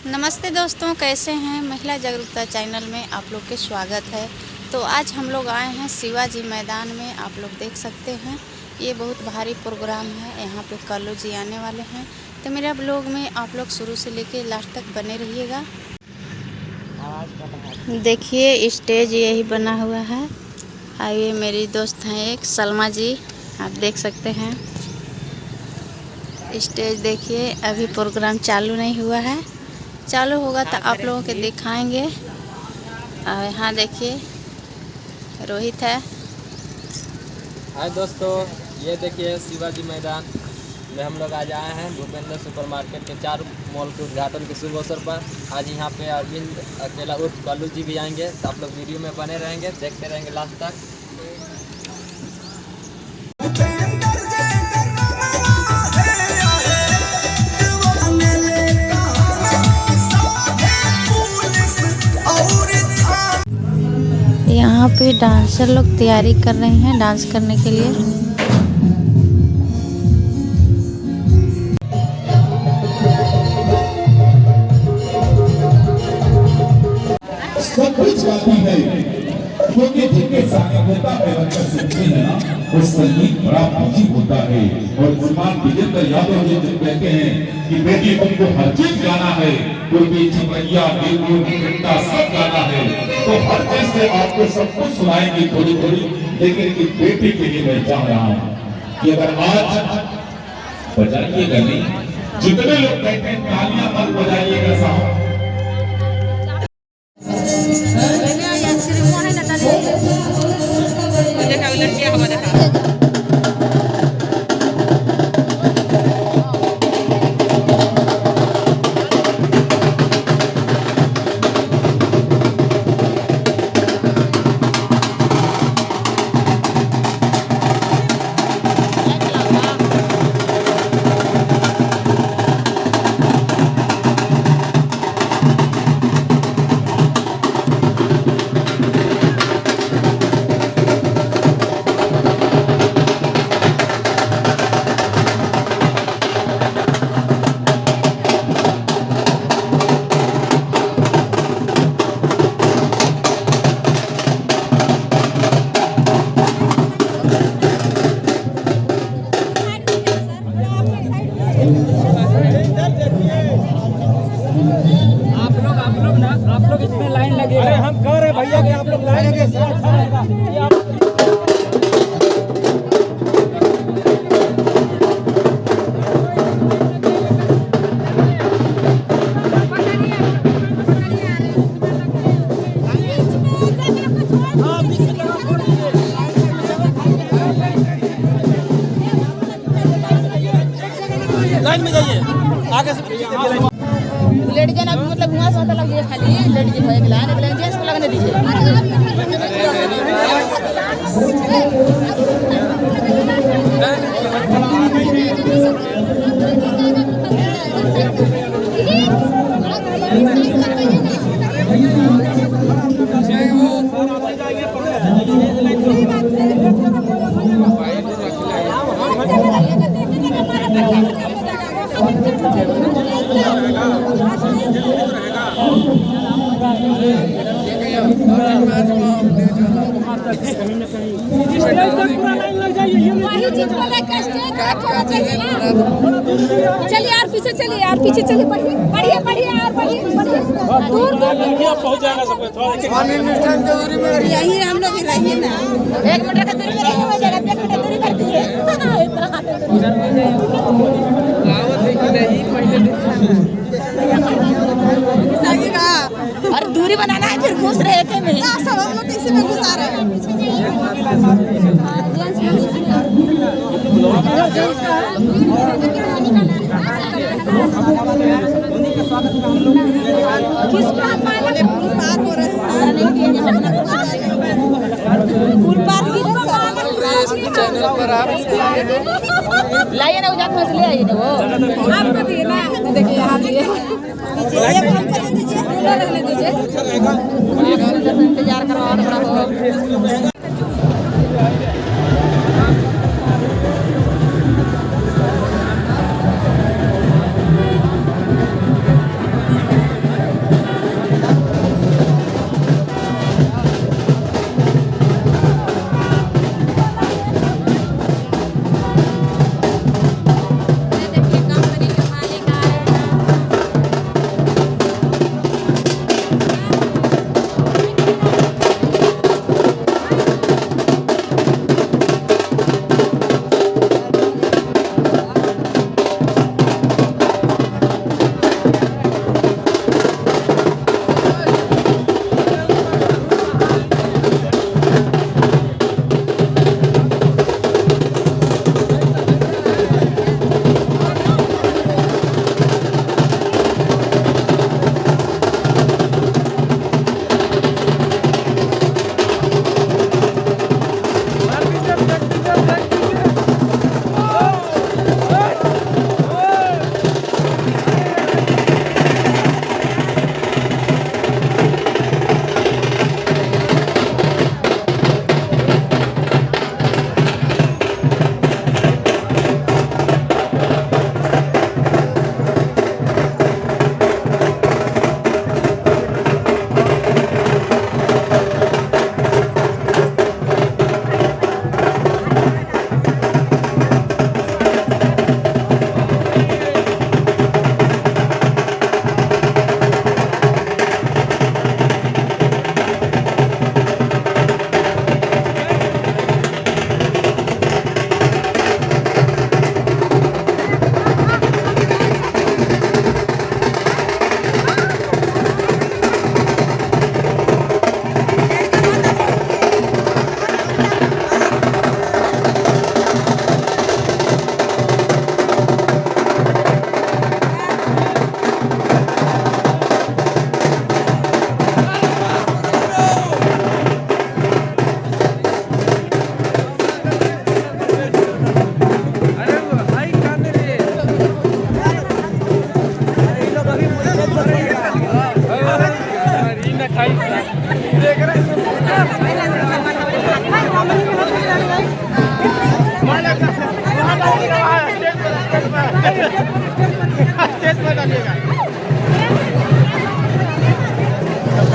नमस्ते दोस्तों, कैसे हैं। महिला जागरूकता चैनल में आप लोग के स्वागत है। तो आज हम लोग आए हैं शिवाजी मैदान में। आप लोग देख सकते हैं ये बहुत भारी प्रोग्राम है। यहाँ पे कल्लू जी आने वाले हैं। तो मेरे ब्लॉग में आप लोग शुरू से लेके लास्ट तक बने रहिएगा। देखिए स्टेज यही बना हुआ है। आइए, मेरी दोस्त हैं एक सलमा जी, आप देख सकते हैं। स्टेज देखिए, अभी प्रोग्राम चालू नहीं हुआ है। चालू होगा तो आप लोगों के दिखाएंगे। और यहाँ देखिए रोहित है। हाय दोस्तों, ये देखिए शिवाजी मैदान में हम लोग आज आए हैं भूपेंद्र सुपरमार्केट के 4 मॉल के उद्घाटन के शुभ अवसर पर। आज यहाँ पे अरविंद अकेला उर्फ कल्लू जी भी आएंगे, तो आप लोग वीडियो में बने रहेंगे, देखते रहेंगे लास्ट तक। यहाँ पे डांसर लोग तैयारी कर रहे हैं डांस करने के लिए। सब कुछ गाती है क्योंकि जिनके साथ होता है बच्चा सुनते हैं ना, वो संगीत बड़ा अजीब होता है। और श्रीमान विजेंद्र यादव जी जब कहते हैं कि बेटी तुमको हर चीज गाना है, पूर्वी चिमैया बेटा सब गाना है, तो हर चीज से आपको सब कुछ सुनाएंगे थोड़ी थोड़ी। लेकिन इस बेटी के लिए मैं चाह रहा हूँ कि अगर आज बजाइएगा नहीं, जितने लोग कहते हैं तालियां मत बजाइएगा साहब। आप लोग इसमें लाइन लगे। अरे हम कह रहे भैया कि आप लोग लाइन लगे। लाइन में जाइए आगे से। लेडीज ना मतलब वहाँ से लग जाए, खाली लेडीज भाई लाइन में जेंट्स को लगने दीजिए। चलिए यार पीछे, चलिए यार पीछे, चलिए बढ़िए बढ़िए बढ़िए यार बढ़िए बढ़िए। दूर पहुंच जाएगा सब थोड़ा यही हम लोग ही रहिए ना, 1 मीटर का दूरी में रहिए, हो जाएगा। 1 मीटर दूरी कर दीजिए। और दूरी बनाना है, फिर घुस रहे थे में सब हम लोग इसी में घुसा रहे हैं। चैनल पर आप लाइए ना, उजात में से ले आइए ना, वो आपको दिए ना। देखिए यहाँ दिए, इंतजार करवा।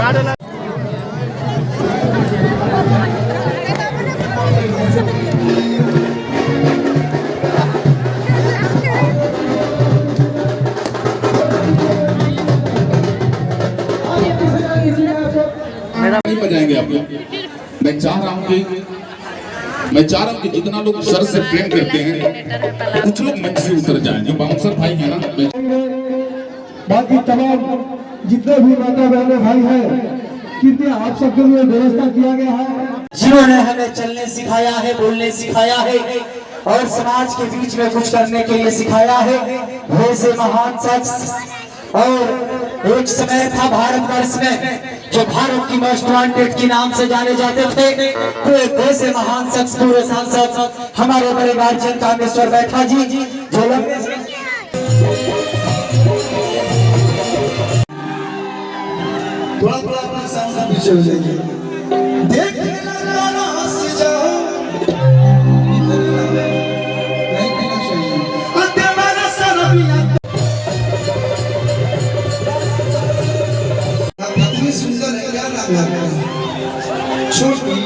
नहीं बजाएंगे आप लोग। मैं चाह रहा हूँ कि जितना लोग सर से प्रेम करते हैं कुछ लोग मंच से उतर जाएं। जो बाउंसर भाई है ना, बाकी तमाम जितने भी माता बहने भाई हैं, कृपया आप सबके लिए व्यवस्था किया गया है। जिन्होंने हमें चलने सिखाया है, बोलने सिखाया है और समाज के बीच में कुछ करने के लिए सिखाया है, वैसे महान शख्स। और एक समय था भारतवर्ष में जो भारत की मोस्ट वांटेड के नाम से जाने जाते थे, तो एक वैसे महान शख्स, पूर्व सांसद हमारे बड़े गार्जियन कामेश्वर बैठा जी, जो थोड़ा थोड़ा अपना सामने पीछे हो जाइए। देख लेना हंस जाओ, नहीं पीना चाहिए। तेरा सरबिया कितनी सुंदर है, क्या नाम है आपका? छोटी,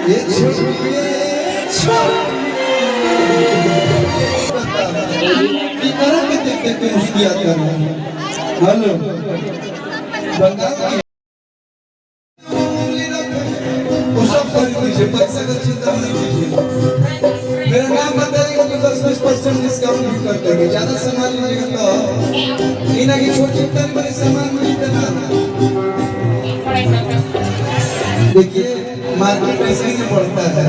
ये छोटी, तरह के देख देख के उसकी याद कर रहे हैं। हेलो बंगाल की पैसा का चिंता नहीं कीजिए। मेरा नाम बताइएगा तो 10-20% डिस्काउंट भी कर देंगे। ज्यादा सामान लीजिएगा तो इना की छोटी बड़ी सामान में देना। देखिए मार्केट ऐसे ही पड़ता है,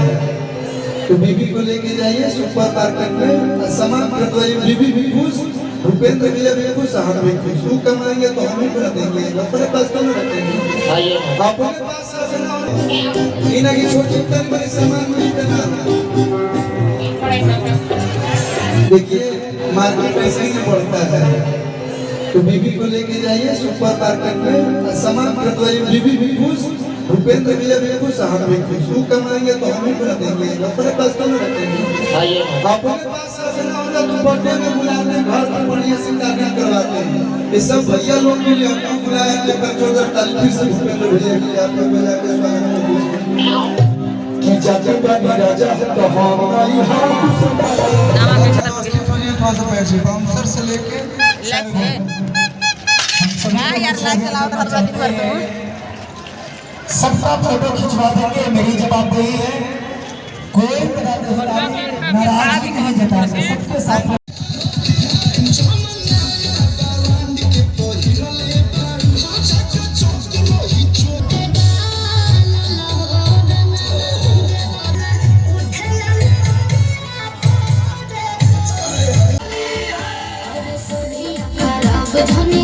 तो बीबी को लेके जाइए सुपर मार्केट में, सामान खरीदवाइए। बीबी भी खुश, भूपेंद्र भैया भी खुश, हम भी खुश। वो कमाएंगे तो हम ही कर देंगे, अपने पास तो नहीं रखेंगे, अपने पास इना की छोटी बड़ी सामान में देना। देखिए मार्केट ऐसे ही पड़ता है, तो बीबी को लेके जाइए सुपर मार्केट में, सामान खरीदवाइए। बीबी भी खुश, भूपेंद्र भैया भी खुश, हम भी खुश। वो कमाएंगे तो हम ही कर देंगे, अपने पास तो नहीं रखेंगे, अपने पास तो बर्थडे में बुलाते हैं, घर पर बढ़िया से कार्य करवाते हैं। ये सब भैया लोग के लिए हमको बुलाया, लेकर छोड़कर ताली से भूपेंद्र भैया के लिए आपको बजा के स्वागत कि जाते बनी राजा तो हमारी बाउंसर से लेके सबका फोटो खिंचवा देंगे। मेरी जवाबदेही है, कोई नाराजगी नहीं जताएंगे, सबके साथ धनी